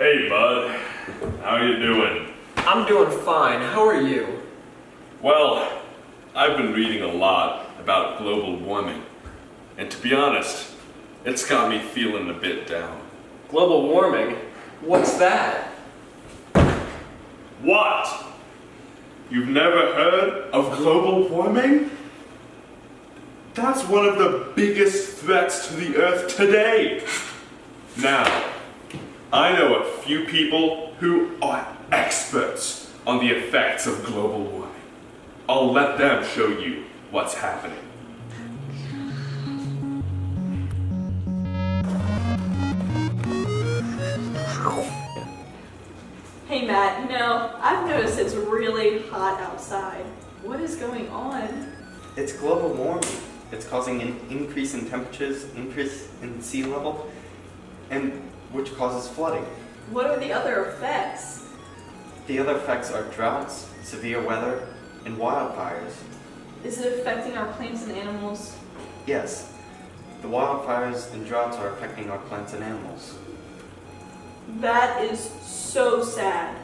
Hey, bud. How you doing? I'm doing fine. How are you? Well, I've been reading a lot about global warming, and to be honest, it's got me feeling a bit down. Global warming? What's that? What? You've never heard of global warming? That's one of the biggest threats to the Earth today. Now, I know a few people who are experts on the effects of global warming. I'll let them show you what's happening. Hey Matt, I've noticed it's really hot outside. What is going on? It's global warming. It's causing an increase in temperatures, increase in sea level, and which causes flooding. What are the other effects? The other effects are droughts, severe weather, and wildfires. Is it affecting our plants and animals? Yes, the wildfires and droughts are affecting our plants and animals. That is so sad.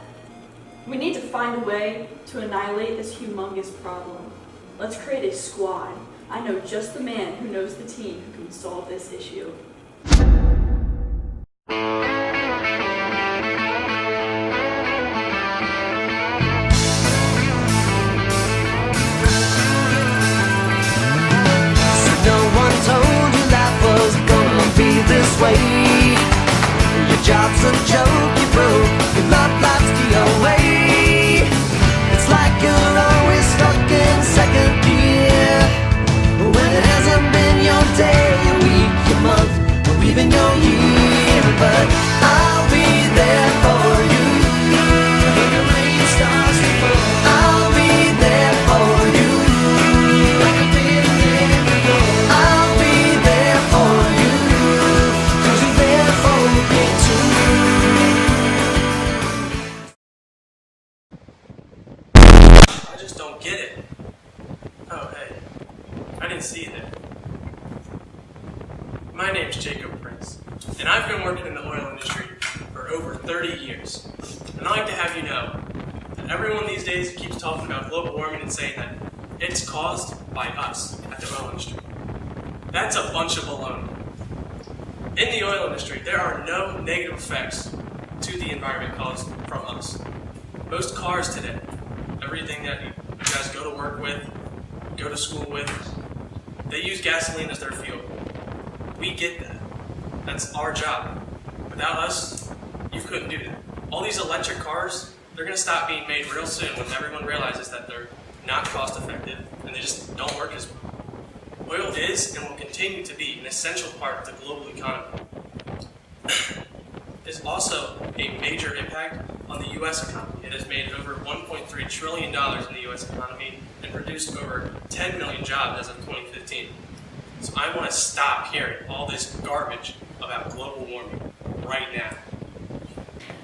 We need to find a way to annihilate this humongous problem. Let's create a squad. I know just the man who knows the team who can solve this issue. Your job's a joke, you broke, your love life's the away. It's like you're always stuck in second gear, when it hasn't been your day, your week, your month, or even your year. But I'll be there for you when the rain starts to fall. I'll be there for you like I've been there before. I'll be there for you, 'cause you're there for me too. I just don't get it. Oh, hey. I didn't see you there. My name's Jacob Prince, and I've been working in the oil industry for over 30 years. And I'd like to have you know that everyone these days keeps talking about global warming and saying that it's caused by us at the oil industry. That's a bunch of baloney. In the oil industry, there are no negative effects to the environment caused from us. Most cars today, everything that you guys go to work with, go to school with, they use gasoline as their fuel. We get that. That's our job. Without us, you couldn't do that. All these electric cars, they're going to stop being made real soon when everyone realizes that they're not cost effective and they just don't work as well. Oil is and will continue to be an essential part of the global economy. It's also a major impact on the U.S. economy. It has made over $1.3 trillion in the U.S. economy and produced over 10 million jobs as of 2015. So I want to stop hearing all this garbage about global warming right now.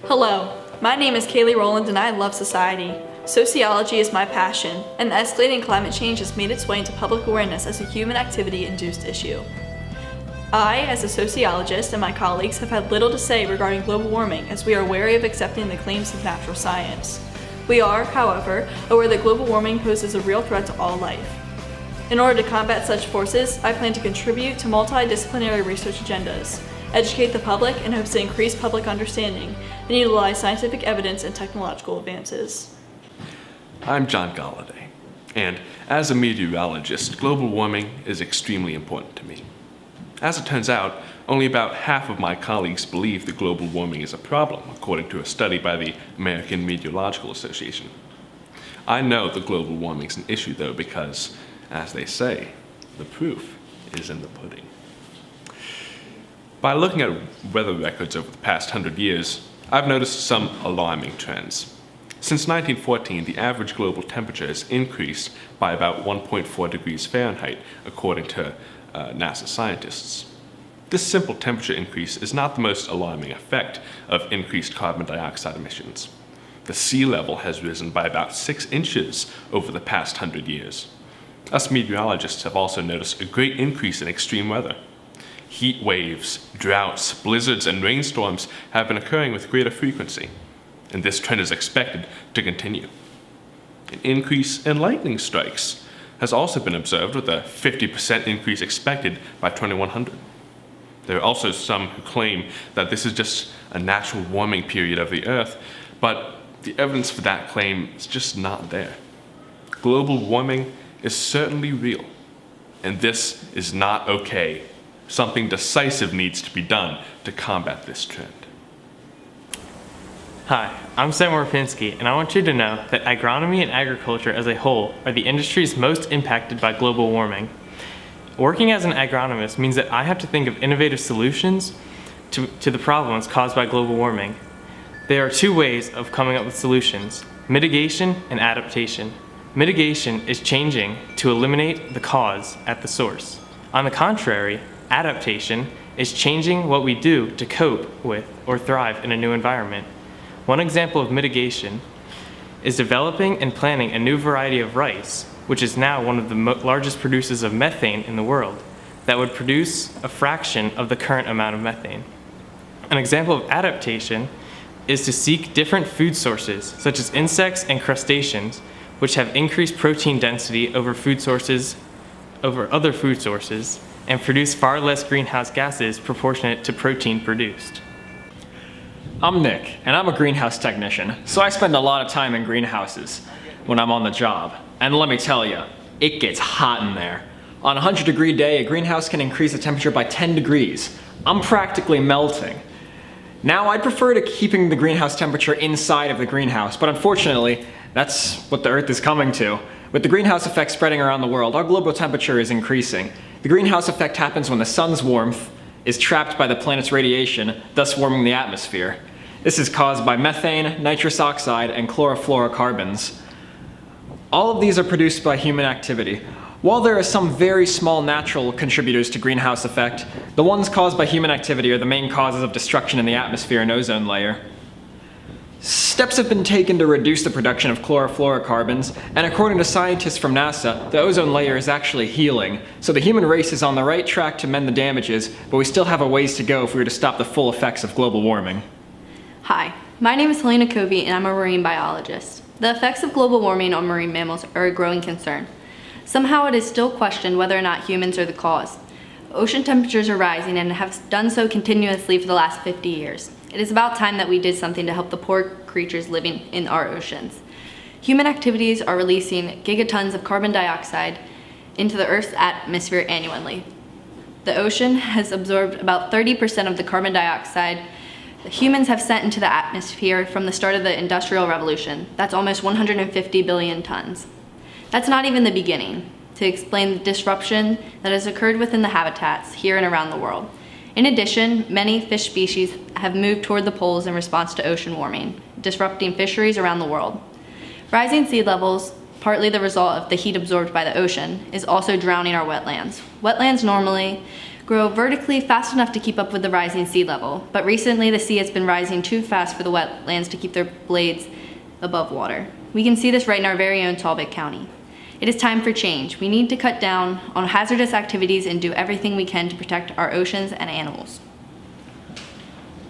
Hello, my name is Kaylee Rowland and I love society. Sociology is my passion, and escalating climate change has made its way into public awareness as a human activity-induced issue. I, as a sociologist, and my colleagues have had little to say regarding global warming as we are wary of accepting the claims of natural science. We are, however, aware that global warming poses a real threat to all life. In order to combat such forces, I plan to contribute to multidisciplinary research agendas, educate the public in hopes to increase public understanding, and utilize scientific evidence and technological advances. I'm John Galladay, and as a meteorologist, global warming is extremely important to me. As it turns out, only about half of my colleagues believe that global warming is a problem, according to a study by the American Meteorological Association. I know that global warming is an issue, though, because, as they say, the proof is in the pudding. By looking at weather records over the past 100 years, I've noticed some alarming trends. Since 1914, the average global temperature has increased by about 1.4 degrees Fahrenheit, according to NASA scientists. This simple temperature increase is not the most alarming effect of increased carbon dioxide emissions. The sea level has risen by about 6 inches over the past 100 years. Us meteorologists have also noticed a great increase in extreme weather. heat waves, droughts, blizzards, and rainstorms have been occurring with greater frequency, and this trend is expected to continue. An increase in lightning strikes has also been observed, with a 50% increase expected by 2100. There are also some who claim that this is just a natural warming period of the Earth, but the evidence for that claim is just not there. Global warming is certainly real, and this is not okay. Something decisive needs to be done to combat this trend. Hi, I'm Sam Warpinski, and I want you to know that agronomy and agriculture as a whole are the industries most impacted by global warming. Working as an agronomist means that I have to think of innovative solutions to the problems caused by global warming. There are two ways of coming up with solutions: mitigation and adaptation. Mitigation is changing to eliminate the cause at the source. On the contrary, adaptation is changing what we do to cope with or thrive in a new environment. One example of mitigation is developing and planting a new variety of rice, which is now one of the largest producers of methane in the world, that would produce a fraction of the current amount of methane. An example of adaptation is to seek different food sources, such as insects and crustaceans, which have increased protein density over other food sources, and produce far less greenhouse gases proportionate to protein produced. I'm Nick, and I'm a greenhouse technician, so I spend a lot of time in greenhouses when I'm on the job. And let me tell you, it gets hot in there. On a 100-degree day, a greenhouse can increase the temperature by 10 degrees. I'm practically melting. Now, I'd prefer to keeping the greenhouse temperature inside of the greenhouse, but unfortunately, that's what the Earth is coming to. With the greenhouse effect spreading around the world, our global temperature is increasing. The greenhouse effect happens when the sun's warmth is trapped by the planet's radiation, thus warming the atmosphere. This is caused by methane, nitrous oxide, and chlorofluorocarbons. All of these are produced by human activity. While there are some very small natural contributors to greenhouse effect, the ones caused by human activity are the main causes of destruction in the atmosphere and ozone layer. Steps have been taken to reduce the production of chlorofluorocarbons, and according to scientists from NASA, the ozone layer is actually healing. So the human race is on the right track to mend the damages, but we still have a ways to go if we were to stop the full effects of global warming. Hi, my name is Helena Covey and I'm a marine biologist. The effects of global warming on marine mammals are a growing concern. Somehow it is still questioned whether or not humans are the cause. Ocean temperatures are rising and have done so continuously for the last 50 years. It is about time that we did something to help the poor creatures living in our oceans. Human activities are releasing gigatons of carbon dioxide into the Earth's atmosphere annually. The ocean has absorbed about 30% of the carbon dioxide that humans have sent into the atmosphere from the start of the Industrial Revolution. That's almost 150 billion tons. That's not even the beginning to explain the disruption that has occurred within the habitats here and around the world. In addition, many fish species have moved toward the poles in response to ocean warming, disrupting fisheries around the world. Rising sea levels, partly the result of the heat absorbed by the ocean, is also drowning our wetlands. Wetlands normally grow vertically fast enough to keep up with the rising sea level, but recently the sea has been rising too fast for the wetlands to keep their blades above water. We can see this right in our very own Talbot County. It is time for change. We need to cut down on hazardous activities and do everything we can to protect our oceans and animals.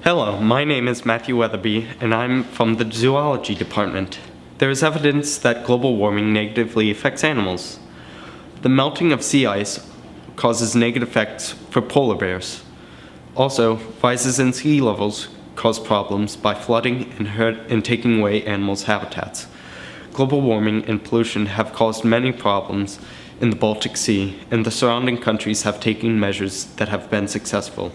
Hello, my name is Matthew Weatherby, and I'm from the zoology department. There is evidence that global warming negatively affects animals. The melting of sea ice causes negative effects for polar bears. Also, rises in sea levels cause problems by flooding and taking away animals' habitats. Global warming and pollution have caused many problems in the Baltic Sea, and the surrounding countries have taken measures that have been successful.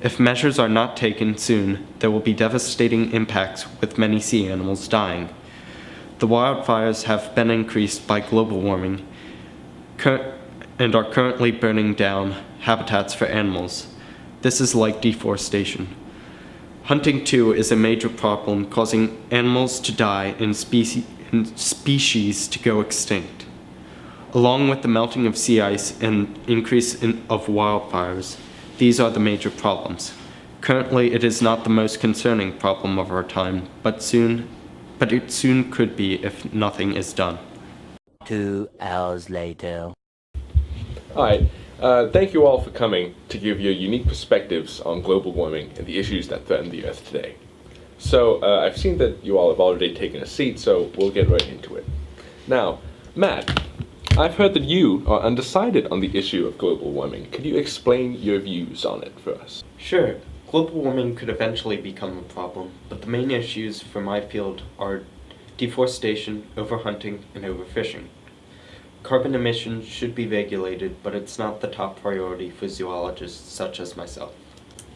If measures are not taken soon, there will be devastating impacts with many sea animals dying. The wildfires have been increased by global warming and are currently burning down habitats for animals. This is like deforestation. Hunting too is a major problem, causing animals to die and species to go extinct. Along with the melting of sea ice and increase of wildfires, these are the major problems. Currently, it is not the most concerning problem of our time, but it soon could be if nothing is done. 2 hours later. Hi, Thank you all for coming to give your unique perspectives on global warming and the issues that threaten the Earth today. So, I've seen that you all have already taken a seat, so we'll get right into it. Now, Matt, I've heard that you are undecided on the issue of global warming. Could you explain your views on it for us? Sure, global warming could eventually become a problem, but the main issues for my field are deforestation, overhunting, and overfishing. Carbon emissions should be regulated, but it's not the top priority for zoologists such as myself.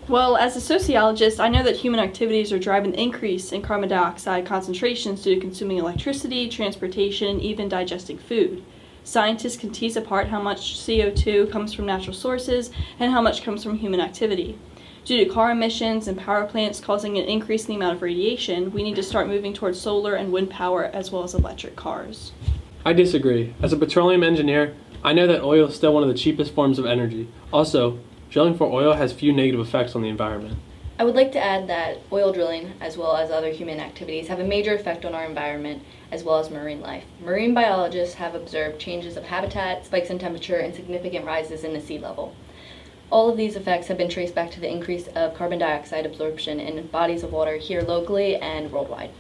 Well, as a sociologist, I know that human activities are driving the increase in carbon dioxide concentrations due to consuming electricity, transportation, and even digesting food. Scientists can tease apart how much CO2 comes from natural sources and how much comes from human activity. Due to car emissions and power plants causing an increase in the amount of radiation, we need to start moving towards solar and wind power as well as electric cars. I disagree. As a petroleum engineer, I know that oil is still one of the cheapest forms of energy. Also, drilling for oil has few negative effects on the environment. I would like to add that oil drilling, as well as other human activities, have a major effect on our environment, as well as marine life. Marine biologists have observed changes of habitat, spikes in temperature, and significant rises in the sea level. All of these effects have been traced back to the increase of carbon dioxide absorption in bodies of water here locally and worldwide.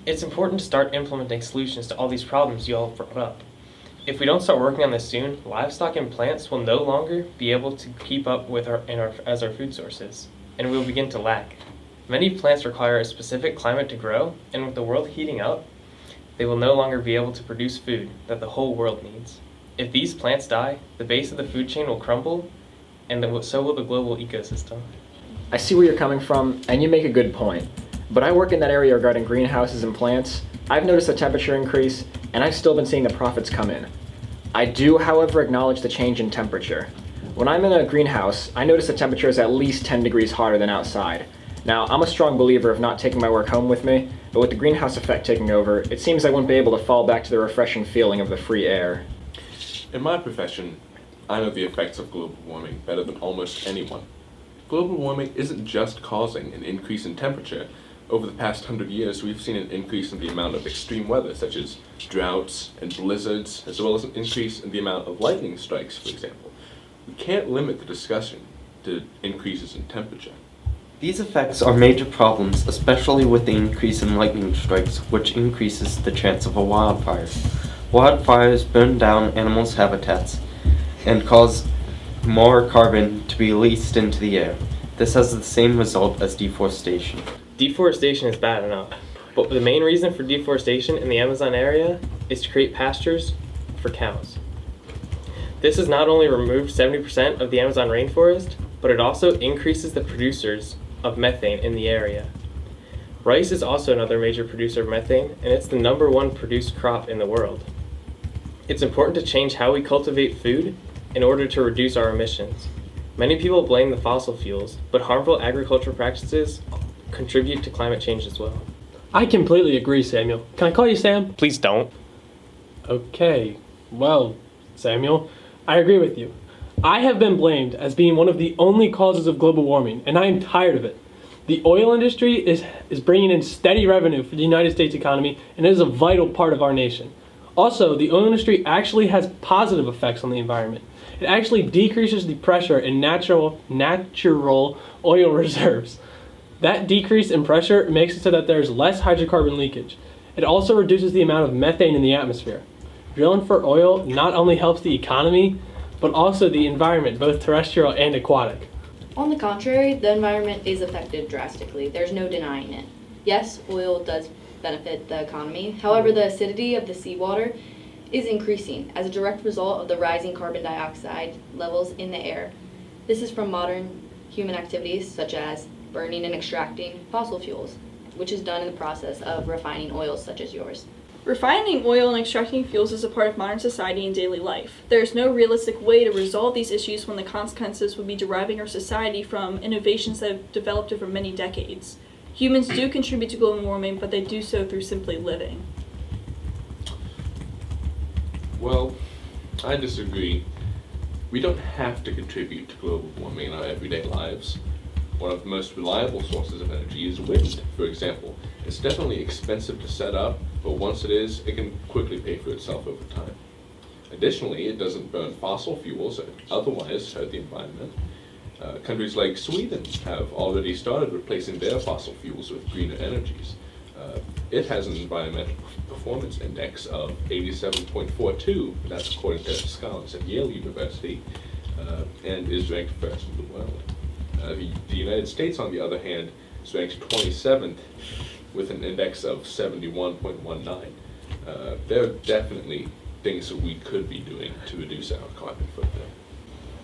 It's important to start implementing solutions to all these problems you all brought up. If we don't start working on this soon, livestock and plants will no longer be able to keep up with as our food sources, and we will begin to lack. Many plants require a specific climate to grow, and with the world heating up, they will no longer be able to produce food that the whole world needs. If these plants die, the base of the food chain will crumble, and so will the global ecosystem. I see where you're coming from, and you make a good point. But I work in that area regarding greenhouses and plants. I've noticed the temperature increase, and I've still been seeing the profits come in. I do, however, acknowledge the change in temperature. When I'm in a greenhouse, I notice the temperature is at least 10 degrees hotter than outside. Now, I'm a strong believer of not taking my work home with me, but with the greenhouse effect taking over, it seems I wouldn't be able to fall back to the refreshing feeling of the free air. In my profession, I know the effects of global warming better than almost anyone. Global warming isn't just causing an increase in temperature. Over the past 100 years, we've seen an increase in the amount of extreme weather, such as droughts and blizzards, as well as an increase in the amount of lightning strikes, for example. We can't limit the discussion to increases in temperature. These effects are major problems, especially with the increase in lightning strikes, which increases the chance of a wildfire. Wildfires burn down animals' habitats and cause more carbon to be released into the air. This has the same result as deforestation. Deforestation is bad enough, but the main reason for deforestation in the Amazon area is to create pastures for cows. This has not only removed 70% of the Amazon rainforest, but it also increases the producers of methane in the area. Rice is also another major producer of methane, and it's the #1 produced crop in the world. It's important to change how we cultivate food in order to reduce our emissions. Many people blame the fossil fuels, but harmful agricultural practices contribute to climate change as well. I completely agree, Samuel. Can I call you Sam? Please don't. Okay. Well, Samuel, I agree with you. I have been blamed as being one of the only causes of global warming, and I am tired of it. The oil industry is bringing in steady revenue for the United States economy, and it is a vital part of our nation. Also, the oil industry actually has positive effects on the environment. It actually decreases the pressure in natural oil reserves. That decrease in pressure makes it so that there's less hydrocarbon leakage. It also reduces the amount of methane in the atmosphere. Drilling for oil not only helps the economy, but also the environment, both terrestrial and aquatic. On the contrary, the environment is affected drastically. There's no denying it. Yes, oil does benefit the economy. However, the acidity of the seawater is increasing as a direct result of the rising carbon dioxide levels in the air. This is from modern human activities such as burning and extracting fossil fuels, which is done in the process of refining oils such as yours. Refining oil and extracting fuels is a part of modern society and daily life. There is no realistic way to resolve these issues when the consequences would be deriving our society from innovations that have developed over many decades. Humans do contribute to global warming, but they do so through simply living. Well, I disagree. We don't have to contribute to global warming in our everyday lives. One of the most reliable sources of energy is wind, for example. It's definitely expensive to set up, but once it is, it can quickly pay for itself over time. Additionally, it doesn't burn fossil fuels that otherwise hurt the environment. Countries like Sweden have already started replacing their fossil fuels with greener energies. It has an environmental performance index of 87.42, that's according to scholars at Yale University, and is ranked first in the world. The United States, on the other hand, is ranked 27th with an index of 71.19. There are definitely things that we could be doing to reduce our carbon footprint.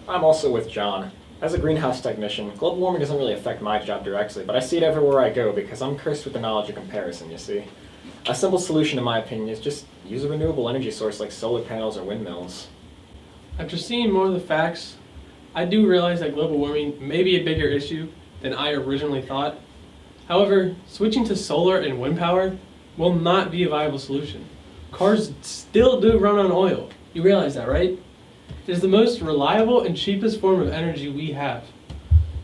I'm also with John. As a greenhouse technician, global warming doesn't really affect my job directly, but I see it everywhere I go because I'm cursed with the knowledge of comparison, you see. A simple solution, in my opinion, is just use a renewable energy source like solar panels or windmills. After seeing more of the facts, I do realize that global warming may be a bigger issue than I originally thought. However, switching to solar and wind power will not be a viable solution. Cars still do run on oil. You realize that, right? It is the most reliable and cheapest form of energy we have.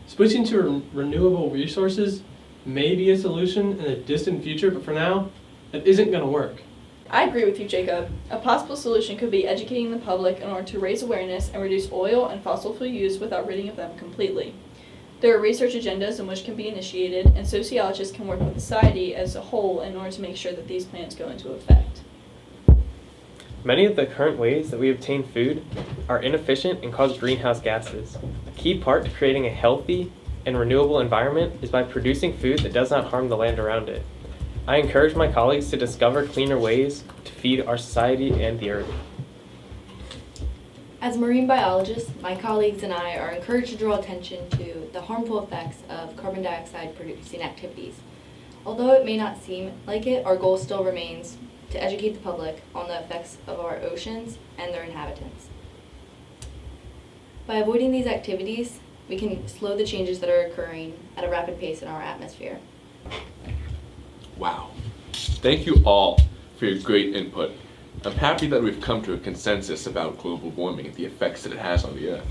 Switching to renewable resources may be a solution in the distant future, but for now, it isn't going to work. I agree with you, Jacob. A possible solution could be educating the public in order to raise awareness and reduce oil and fossil fuel use without ridding of them completely. There are research agendas in which can be initiated, and sociologists can work with society as a whole in order to make sure that these plans go into effect. Many of the current ways that we obtain food are inefficient and cause greenhouse gases. A key part to creating a healthy and renewable environment is by producing food that does not harm the land around it. I encourage my colleagues to discover cleaner ways to feed our society and the earth. As marine biologists, my colleagues and I are encouraged to draw attention to the harmful effects of carbon dioxide producing activities. Although it may not seem like it, our goal still remains to educate the public on the effects of our oceans and their inhabitants. By avoiding these activities, we can slow the changes that are occurring at a rapid pace in our atmosphere. Wow. Thank you all for your great input. I'm happy that we've come to a consensus about global warming and the effects that it has on the Earth.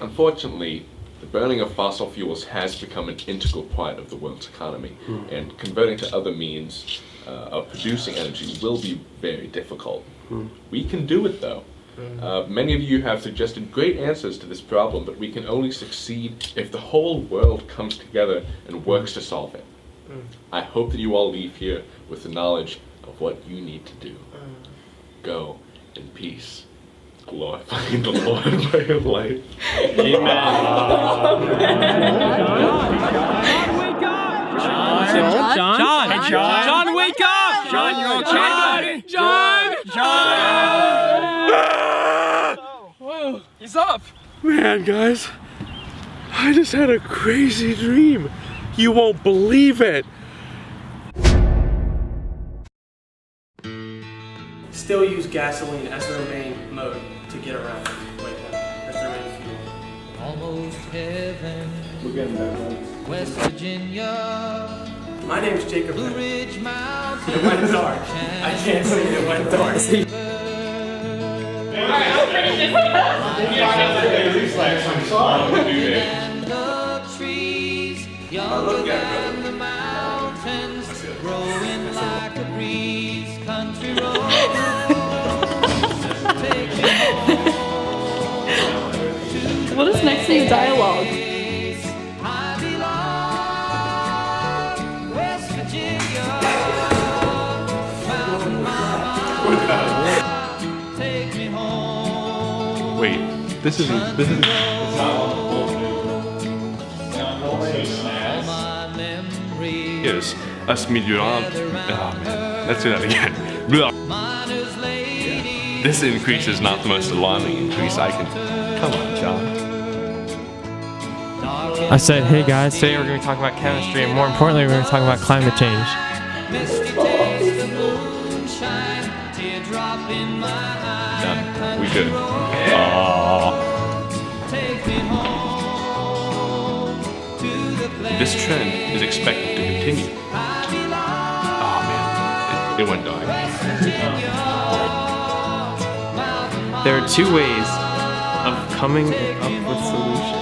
Unfortunately, the burning of fossil fuels has become an integral part of the world's economy, and converting to other means of producing energy will be very difficult. We can do it though. Many of you have suggested great answers to this problem, but we can only succeed if the whole world comes together and works to solve it. I hope that you all leave here with the knowledge of what you need to do. Go in peace, glorifying the Lord by your life. John, wake up! John, you're okay? John! Whoa. He's up! Man, guys, I just had a crazy dream. You won't believe it. Still use gasoline as their main mode to get around right now, as their main fuel. Almost heaven. West Virginia. My name's Jacob. Blue Ridge Mountain. It went dark. I can't see it went dark. And the trees, younger than the mountains, growing like a breeze. Country road, take me home. What is next in the dialogue? I belong, West Virginia. Mountain mama, take me home. Wait, this isn't. All my memories. Here's us meteorologist. Oh man, let's do that again. Blah. Miner's lady. This increase is not the most alarming increase I can. Come on, John. I said, hey guys, today we're going to be talking about chemistry, and more importantly, we're going to be talking about climate change. Misty taste of moonshine, teardrop in my eye. Done. We good. Take me home to the place. This trend is expected to continue. Oh man, it went dark. There are two ways of coming up with solutions.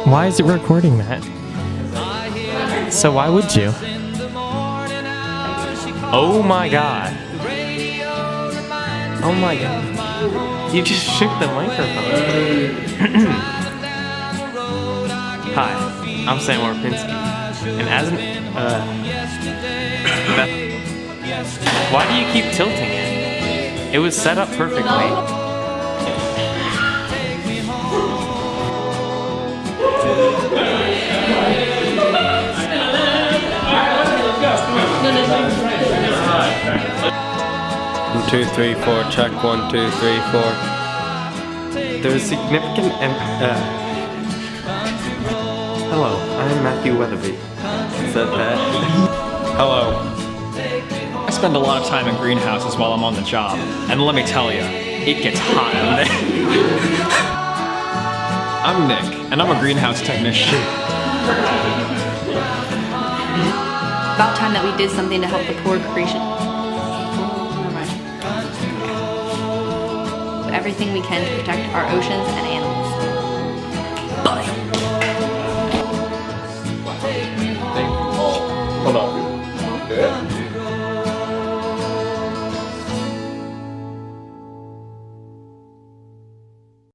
Why is it recording that? So why would you? Oh my god. Oh my god. You just shook the microphone. Hi, I'm Sam Orpinski. And as an, why do you keep tilting it? It was set up perfectly. One, two, three, four. Check. 1, 2, 3, 4. There is significant. Hello, I'm Matthew Weatherby. Said that. Hello. I spend a lot of time in greenhouses while I'm on the job, and let me tell you, it gets hot in there. I'm Nick, and I'm a greenhouse technician. About time that we did something to help the poor creation. Everything we can to protect our oceans and animals. Hold on.